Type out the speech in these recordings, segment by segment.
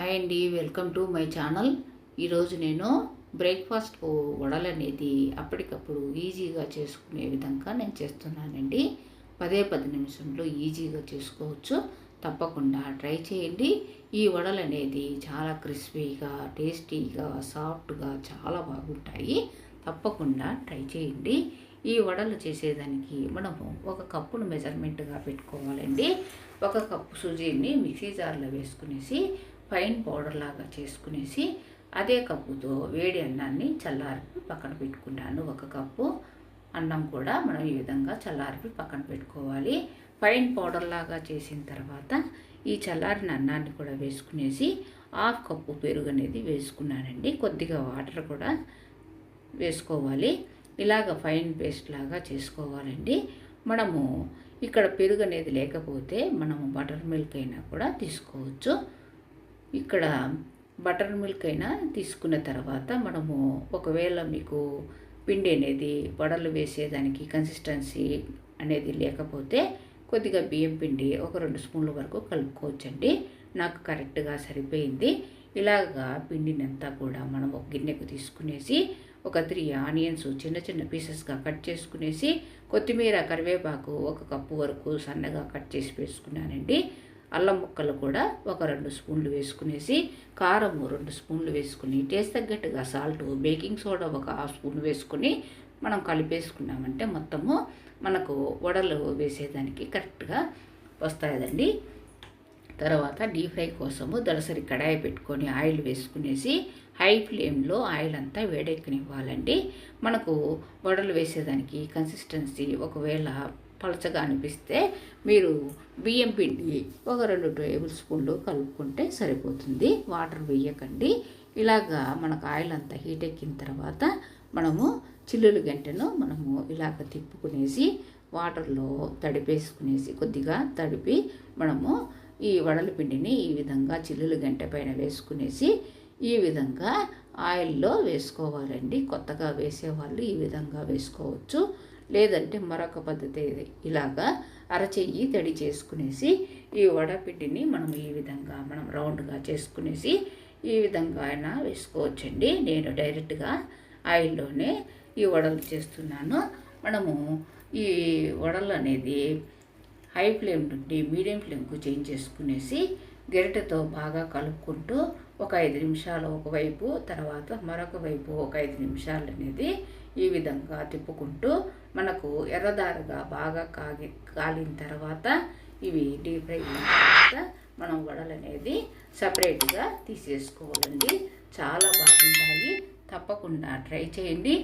Hi అండి, welcome to my channel. ఈరోజు నేను బ్రేక్ఫాస్ట్ వడలు అనేది అప్పటికప్పుడు ఈజీగా చేసుకునే విధంగా నేను చేస్తున్నానండి. 10 నిమిషంలో ఈజీగా చేసుకోవచ్చు. తప్పకుండా ట్రై చేయండి. ఈ వడలు అనేది చాలా క్రిస్పీగా, టేస్టీగా, సాఫ్ట్గా చాలా బాగుంటాయి. తప్పకుండా ట్రై చేయండి. ఈ వడలు చేసేదానికి మనము ఒక కప్పును మెజర్మెంట్గా పెట్టుకోవాలండి. 1 కప్పు సుజీని మిక్సీ జార్లో వేసుకునేసి ఫైన్ పౌడర్ లాగా చేసుకునేసి అదే కప్పుతో వేడి అన్నాన్ని చల్లారిపి పక్కన పెట్టుకున్నాను. 1 కప్పు అన్నం కూడా మనం ఈ విధంగా చల్లారిపి పక్కన పెట్టుకోవాలి. ఫైన్ పౌడర్ లాగా చేసిన తర్వాత ఈ చల్లారిన అన్నాన్ని కూడా వేసుకునేసి 1/2 కప్పు పెరుగు అనేది వేసుకున్నానండి. కొద్దిగా వాటర్ కూడా వేసుకోవాలి. ఇలాగ ఫైన్ పేస్ట్ లాగా చేసుకోవాలండి. మనము ఇక్కడ పెరుగు అనేది లేకపోతే మనము బటర్ మిల్క్ అయినా కూడా తీసుకోవచ్చు. ఇక్కడ బటర్ మిల్క్ అయినా తీసుకున్న తర్వాత మనము ఒకవేళ మీకు పిండి అనేది వడలు వేసేదానికి కన్సిస్టెన్సీ అనేది లేకపోతే కొద్దిగా బియ్యం పిండి ఒక 2 స్పూన్ల వరకు కలుపుకోవచ్చండి. నాకు కరెక్ట్గా సరిపోయింది. ఇలాగా పిండినంతా కూడా మనం ఒక గిన్నెకు తీసుకునేసి ఒక 3 ఆనియన్స్ చిన్న చిన్న పీసెస్గా కట్ చేసుకునేసి కొత్తిమీర, కరివేపాకు 1 కప్పు వరకు సన్నగా కట్ చేసి వేసుకున్నానండి. అల్లం ముక్కలు కూడా ఒక 2 స్పూన్లు వేసుకునేసి కారం 2 స్పూన్లు వేసుకుని టేస్ట్ తగ్గట్టుగా సాల్ట్, బేకింగ్ సోడా 1/2 స్పూన్ వేసుకుని మనం కలిపేసుకున్నామంటే మొత్తము మనకు వడలు వేసేదానికి కరెక్ట్గా వస్తాయండి. తర్వాత డీప్ ఫ్రై కోసము దలసరి కడాయి పెట్టుకొని ఆయిల్ వేసుకునేసి హై ఫ్లేమ్లో ఆయిల్ అంతా వేడెక్కనివ్వాలండి. మనకు వడలు వేసేదానికి కన్సిస్టెన్సీ ఒకవేళ పలచగా అనిపిస్తే మీరు బియ్యం పిండి ఒక 2 టేబుల్ స్పూన్లు కలుపుకుంటే సరిపోతుంది. వాటర్ వేయకండి. ఇలాగా మనకు ఆయిల్ అంతా హీట్ ఎక్కిన తర్వాత మనము చిల్లులు గంటను మనము ఇలాగ తిప్పుకునేసి వాటర్లో తడిపేసుకునేసి కొద్దిగా తడిపి మనము ఈ వడల పిండిని ఈ విధంగా చిల్లులు గంట పైన వేసుకునేసి ఈ విధంగా ఆయిల్లో వేసుకోవాలండి. కొత్తగా వేసేవాళ్ళు ఈ విధంగా వేసుకోవచ్చు. లేదంటే మరొక పద్ధతి ఇలాగా అరచెయ్యి తడి చేసుకునేసి ఈ వడపిండిని మనం ఈ విధంగా మనం రౌండ్గా చేసుకునేసి ఈ విధంగా అయినా వేసుకోవచ్చండి. నేను డైరెక్ట్గా ఆయిల్లోనే ఈ వడలు చేస్తున్నాను. మనము ఈ వడలు అనేది హై ఫ్లేమ్ నుండి మీడియం ఫ్లేమ్కు చేంజ్ చేసుకునేసి గరిటెతో బాగా కలుపుకుంటూ ఒక 5 నిమిషాలు ఒకవైపు, తర్వాత మరొక వైపు ఒక 5 నిమిషాలు అనేది ఈ విధంగా తిప్పుకుంటూ మనకు ఎర్రదారుగా బాగా కాలిన తర్వాత ఇవి డీప్ ఫ్రై అయిన తర్వాత మనం వడలు అనేది సపరేట్గా తీసేసుకోవాలండి. చాలా బాగుంటాయి. తప్పకుండా ట్రై చేయండి.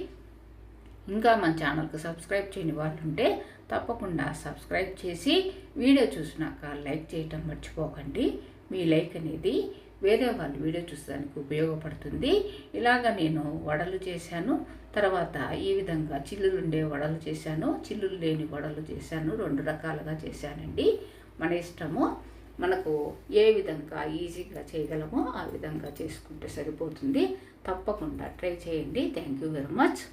ఇంకా మన ఛానల్కి సబ్స్క్రైబ్ చేయని వాళ్ళు ఉంటే తప్పకుండా సబ్స్క్రైబ్ చేసి వీడియో చూసినాక లైక్ చేయటం మర్చిపోకండి. మీ లైక్ అనేది వేరే వాళ్ళు వీడియో చూసేదానికి ఉపయోగపడుతుంది. ఇలాగ నేను వడలు చేశాను. తర్వాత ఈ విధంగా చిల్లులు ఉండే వడలు చేశాను, చిల్లులు లేని వడలు చేశాను. 2 రకాలుగా చేశానండి. మన ఇష్టము. మనకు ఏ విధంగా ఈజీగా చేయగలమో ఆ విధంగా చేసుకుంటే సరిపోతుంది. తప్పకుండా ట్రై చేయండి. Thank you very much.